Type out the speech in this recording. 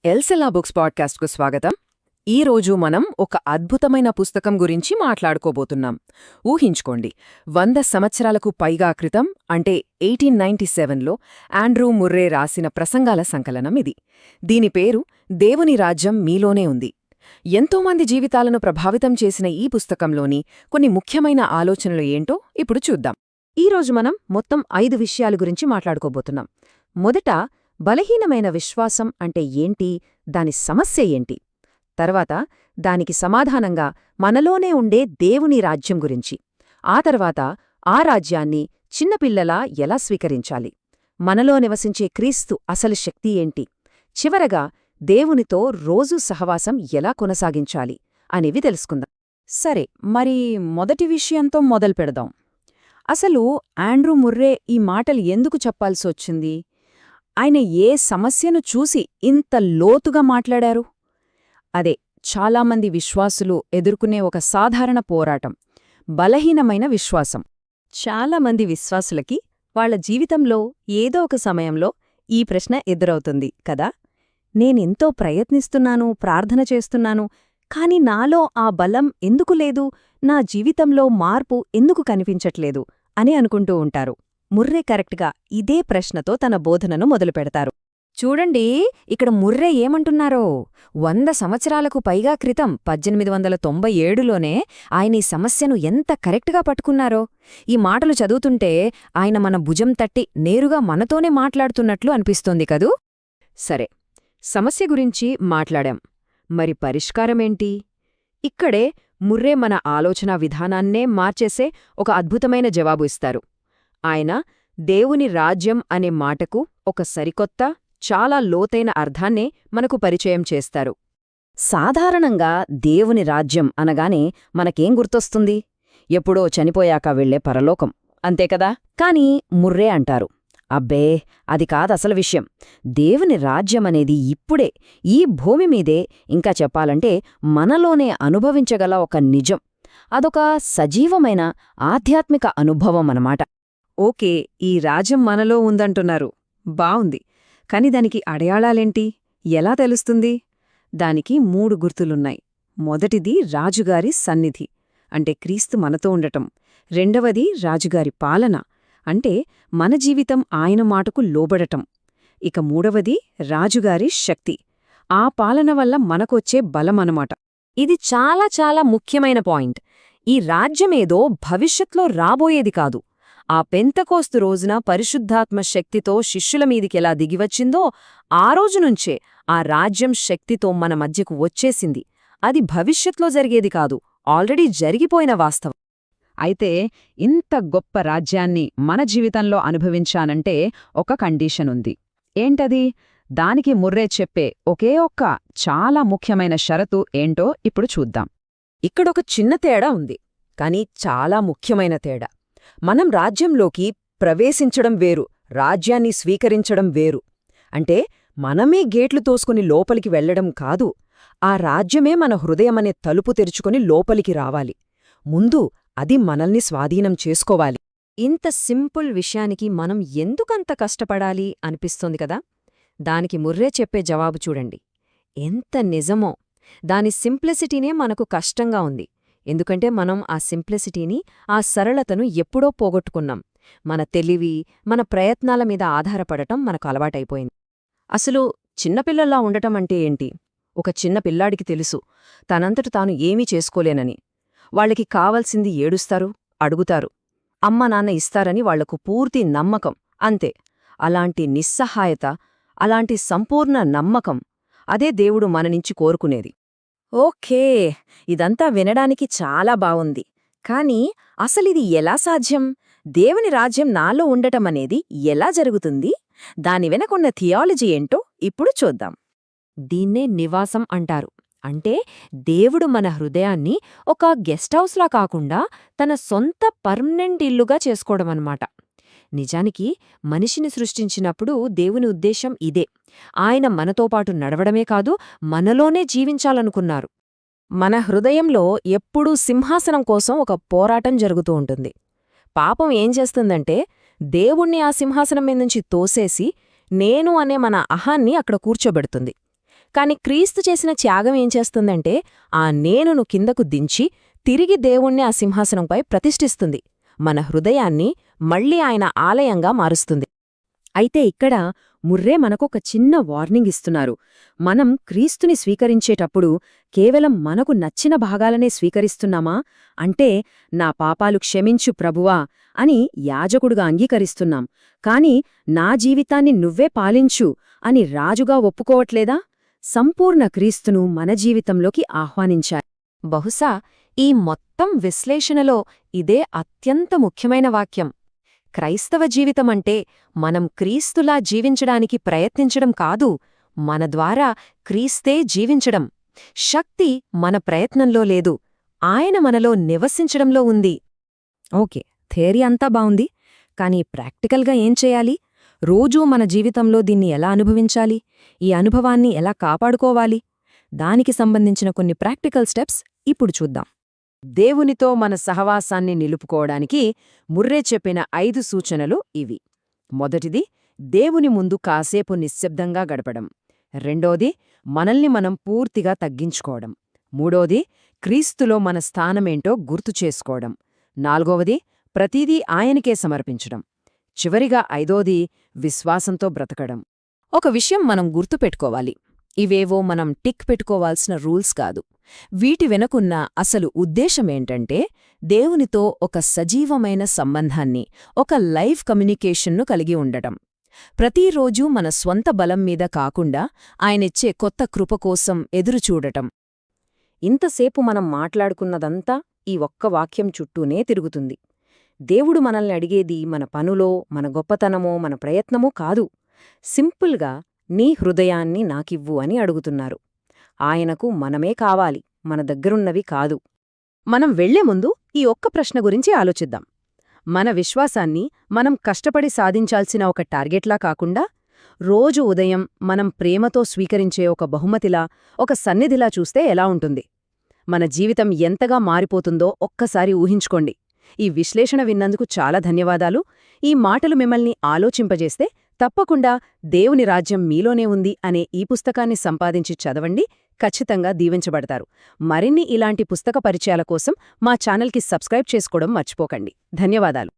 ఎల్సెలా books పాడ్కాస్ట్కు స్వాగతం. ఈరోజు మనం ఒక అద్భుతమైన పుస్తకం గురించి మాట్లాడుకోబోతున్నాం. ఊహించుకోండి, 100 సంవత్సరాలకు పైగా క్రితం అంటే 1897లో ఆండ్రూ ముర్రే రాసిన ప్రసంగాల సంకలనం ఇది. దీని పేరు దేవుని రాజ్యం మీలోనే ఉంది. ఎంతోమంది జీవితాలను ప్రభావితం చేసిన ఈ పుస్తకంలోని కొన్ని ముఖ్యమైన ఆలోచనలు ఏంటో ఇప్పుడు చూద్దాం. ఈరోజు మనం మొత్తం 5 విషయాల గురించి మాట్లాడుకోబోతున్నాం. మొదట, బలహీనమైన విశ్వాసం అంటే ఏంటి, దాని సమస్య ఏంటి. తర్వాత, దానికి సమాధానంగా మనలోనే ఉండే దేవుని రాజ్యం గురించి. ఆ తర్వాత, ఆ రాజ్యాన్ని చిన్నపిల్లలా ఎలా స్వీకరించాలి, మనలో నివసించే క్రీస్తు అసలు శక్తి ఏంటి, చివరగా దేవునితో రోజూ సహవాసం ఎలా కొనసాగించాలి అనేవి తెలుసుకుందాం. సరే, మరి మొదటి విషయంతో మొదలుపెడదాం. అసలు ఆండ్రూ ముర్రే ఈ మాటలు ఎందుకు చెప్పాల్సొచ్చింది? ఆయన ఏ సమస్యను చూసి ఇంత లోతుగా మాట్లాడారు? అదే, చాలామంది విశ్వాసులు ఎదుర్కొనే ఒక సాధారణ పోరాటం, బలహీనమైన విశ్వాసం. చాలామంది విశ్వాసులకి వాళ్ల జీవితంలో ఏదో ఒక సమయంలో ఈ ప్రశ్న ఎదురవుతుంది కదా. నేనెంతో ప్రయత్నిస్తున్నాను, ప్రార్థన చేస్తున్నాను, కాని నాలో ఆ బలం ఎందుకు లేదు, నా జీవితంలో మార్పు ఎందుకు కనిపించట్లేదు అని అనుకుంటూ ఉంటారు. ముర్రే కరెక్ట్గా ఇదే ప్రశ్నతో తన బోధనను మొదలుపెడతారు. చూడండి, ఇక్కడ ముర్రే ఏమంటున్నారో. 100 సంవత్సరాలకు పైగా క్రితం 1897లోనే ఆయన ఈ సమస్యను ఎంత కరెక్ట్గా పట్టుకున్నారో. ఈ మాటలు చదువుతుంటే ఆయన మన భుజం తట్టి నేరుగా మనతోనే మాట్లాడుతున్నట్లు అనిపిస్తోంది కదూ. సరే, సమస్య గురించి మాట్లాడాం. మరి పరిష్కారమేంటి? ఇక్కడే ముర్రే మన ఆలోచనా విధానాన్నే మార్చేసే ఒక అద్భుతమైన జవాబు ఇస్తారు. ఆయన దేవుని రాజ్యం అనే మాటకు ఒక సరికొత్త, చాలా లోతైన అర్థాన్నే మనకు పరిచయం చేస్తారు. సాధారణంగా దేవుని రాజ్యం అనగానే మనకేం గుర్తొస్తుంది? ఎప్పుడో చనిపోయాక వెళ్లే పరలోకం, అంతేకదా. కాని ముర్రే అంటారు, అబ్బే, అది కాదసలు విషయం. దేవుని రాజ్యమనేది ఇప్పుడే, ఈ భూమి మీదే, ఇంకా చెప్పాలంటే మనలోనే అనుభవించగల ఒక నిజం. అదొక సజీవమైన ఆధ్యాత్మిక అనుభవమనమాట. ఓకే, ఈ రాజ్యం మనలో ఉందంటున్నారు. బావుంది. కాని దానికి అడయాళాలేంటి? ఎలా తెలుస్తుంది? దానికి 3 గుర్తులున్నాయి. మొదటిది రాజుగారి సన్నిధి, అంటే క్రీస్తు మనతో ఉండటం. రెండవది రాజుగారి పాలన, అంటే మన జీవితం ఆయన మాటకు లోబడటం. ఇక మూడవది రాజుగారి శక్తి, ఆ పాలన వల్ల మనకొచ్చే బలమనమాట. ఇది చాలా చాలా ముఖ్యమైన పాయింట్. ఈ రాజ్యమేదో భవిష్యత్లో రాబోయేది కాదు. ఆ పెంతకోస్తు రోజున పరిశుద్ధాత్మ శక్తితో శిష్యుల మీదికెలా దిగివచ్చిందో, ఆ రోజునుంచే ఆ రాజ్యం శక్తితో మన మధ్యకు వచ్చేసింది. అది భవిష్యత్లో జరిగేది కాదు, ఆల్రెడీ జరిగిపోయిన వాస్తవం. అయితే ఇంత గొప్ప రాజ్యాన్ని మన జీవితంలో అనుభవించానంటే ఒక కండీషన్ ఉంది. ఏంటది? దానికి ముర్రే చెప్పే ఒకే ఒక్క చాలా ముఖ్యమైన షరతు ఏంటో ఇప్పుడు చూద్దాం. ఇక్కడొక చిన్న తేడా ఉంది, కాని చాలా ముఖ్యమైన తేడా. మనం రాజ్యంలోకి ప్రవేశించడం వేరు, రాజ్యాన్ని స్వీకరించడం వేరు. అంటే మనమే గేట్లు తోసుకుని లోపలికి వెళ్లడం కాదు, ఆ రాజ్యమే మన హృదయమనే తలుపు తెరుచుకుని లోపలికి రావాలి. ముందు అది మనల్ని స్వాధీనం చేసుకోవాలి. ఇంత సింపుల్ విషయానికి మనం ఎందుకంత కష్టపడాలి అనిపిస్తోంది కదా. దానికి ముర్రే చెప్పే జవాబు చూడండి, ఎంత నిజమో. దాని సింప్లిసిటీనే మనకు కష్టంగా ఉంది. ఎందుకంటే మనం ఆ సింప్లిసిటీని, ఆ సరళతను ఎప్పుడో పోగొట్టుకున్నాం. మన తెలివి, మన ప్రయత్నాల మీద ఆధారపడటం మనకు అలవాటైపోయింది. అసలు చిన్నపిల్లల్లా ఉండటం అంటే ఏంటి? ఒక చిన్న పిల్లాడికి తెలుసు తనంతట తాను ఏమీ చేసుకోలేనని. వాళ్ళకి కావలసింది ఏడుస్తారు, అడుగుతారు, అమ్మ నాన్న ఇస్తారని వాళ్లకు పూర్తి నమ్మకం, అంతే. అలాంటి నిస్సహాయత, అలాంటి సంపూర్ణ నమ్మకం, అదే దేవుడు మననించి కోరుకునేది. ఓకే, ఇదంతా వినడానికి చాలా బావుంది. కాని అసలిది ఎలా సాధ్యం? దేవుని రాజ్యం నాలో ఉండటమనేది ఎలా జరుగుతుంది? దాని వెనకున్న థియాలజీ ఏంటో ఇప్పుడు చూద్దాం. దీన్నే నివాసం అంటారు. అంటే దేవుడు మన హృదయాన్ని ఒక గెస్ట్ హౌస్లా కాకుండా తన సొంత పర్మనెంట్ ఇల్లుగా చేసుకోవడమన్నమాట. నిజానికి మనిషిని సృష్టించినప్పుడు దేవుని ఉద్దేశం ఇదే. ఆయన మనతో పాటు నడవడమే కాదు, మనలోనే జీవించాలనుకున్నారు. మన హృదయంలో ఎప్పుడూ సింహాసనం కోసం ఒక పోరాటం జరుగుతూ ఉంటుంది. పాపం ఏం చేస్తుందంటే, దేవుణ్ణి ఆ సింహాసనం మీదుంచి తోసేసి నేను అనే మన అహాన్ని అక్కడ కూర్చోబెడుతుంది. కాని క్రీస్తు చేసిన త్యాగం ఏం చేస్తుందంటే ఆ నేనును కిందకు దించి తిరిగి దేవుణ్ణి ఆ సింహాసనంపై ప్రతిష్ఠిస్తుంది. మన హృదయాన్ని మళ్లీ ఆయన ఆలయంగా మారుస్తుంది. అయితే ఇక్కడ ముర్రే మనకొక చిన్న వార్నింగ్ ఇస్తున్నారు. మనం క్రీస్తుని స్వీకరించేటప్పుడు కేవలం మనకు నచ్చిన భాగాలనే స్వీకరిస్తున్నామా? అంటే నా పాపాలు క్షమించు ప్రభువా అని యాజకుడుగా అంగీకరిస్తున్నాం, కాని నా జీవితాన్ని నువ్వే పాలించు అని రాజుగా ఒప్పుకోవట్లేదా? సంపూర్ణ క్రీస్తును మన జీవితంలోకి ఆహ్వానించాలి. బహుశా ఈ మొత్తం విశ్లేషణలో ఇదే అత్యంత ముఖ్యమైన వాక్యం. క్రైస్తవ జీవితమంటే మనం క్రీస్తులా జీవించడానికి ప్రయత్నించడం కాదు, మన ద్వారా క్రీస్తే జీవించడం. శక్తి మన ప్రయత్నంలో లేదు, ఆయన మనలో నివసించడంలో ఉంది. ఓకే, థియరీ అంతా బావుంది, కానీ ప్రాక్టికల్గా ఏం చేయాలి? రోజూ మన జీవితంలో దీన్ని ఎలా అనుభవించాలి? ఈ అనుభవాన్ని ఎలా కాపాడుకోవాలి? దానికి సంబంధించిన కొన్ని ప్రాక్టికల్ స్టెప్స్ ఇప్పుడు చూద్దాం. దేవునితో మన సహవాసాన్ని నిలుపుకోవడానికి ముర్రే చెప్పిన 5 సూచనలు ఇవి. మొదటిది, దేవుని ముందు కాసేపు నిశ్శబ్దంగా గడపడం. రెండోది, మనల్ని మనం పూర్తిగా తగ్గించుకోవడం. మూడోది, క్రీస్తులో మన స్థానమేంటో గుర్తు చేసుకోవడం. నాలుగవది, ప్రతిదీ ఆయనకే సమర్పించడం. చివరిగా 5వది, విశ్వాసంతో బ్రతకడం. ఒక విషయం మనం గుర్తుపెట్టుకోవాలి. ఇవేవో మనం టిక్ పెట్టుకోవాల్సిన రూల్స్ కాదు. వీటి వెనుకున్న అసలు ఉద్దేశమేంటంటే దేవునితో ఒక సజీవమైన సంబంధాన్ని, ఒక లైవ్ కమ్యూనికేషన్ను కలిగి ఉండటం. ప్రతిరోజూ మన స్వంత బలం మీద కాకుండా ఆయనిచ్చే కొత్త కృప కోసం ఎదురుచూడటం. ఇంతసేపు మనం మాట్లాడుకున్నదంతా ఈ ఒక్క వాక్యం చుట్టూనే తిరుగుతుంది. దేవుడు మనల్ని అడిగేది మన పనులో, మన గొప్పతనమో, మన ప్రయత్నమో కాదు. సింపుల్గా నీ హృదయాన్ని నాకివ్వు అని అడుగుతున్నారు. ఆయనకు మనమే కావాలి, మన దగ్గరున్నవి కాదు. మనం వెళ్లే ముందు ఈ ఒక్క ప్రశ్న గురించి ఆలోచిద్దాం. మన విశ్వాసాన్ని మనం కష్టపడి సాధించాల్సిన ఒక టార్గెట్లా కాకుండా, రోజు ఉదయం మనం ప్రేమతో స్వీకరించే ఒక బహుమతిలా, ఒక సన్నిధిలా చూస్తే ఎలా ఉంటుంది? మన జీవితం ఎంతగా మారిపోతుందో ఒక్కసారి ఊహించుకోండి. ఈ విశ్లేషణ విన్నందుకు చాలా ధన్యవాదాలు. ఈ మాటలు మిమ్మల్ని ఆలోచింపజేస్తే తప్పకుండా దేవుని రాజ్యం మీలోనే ఉంది అనే ఈ పుస్తకాన్ని సంపాదించి చదవండి. ఖచ్చితంగా దీవించబడతారు. మరిన్ని ఇలాంటి పుస్తక పరిచయాల కోసం మా ఛానల్కి సబ్స్క్రైబ్ చేసుకోవడం మర్చిపోకండి. ధన్యవాదాలు.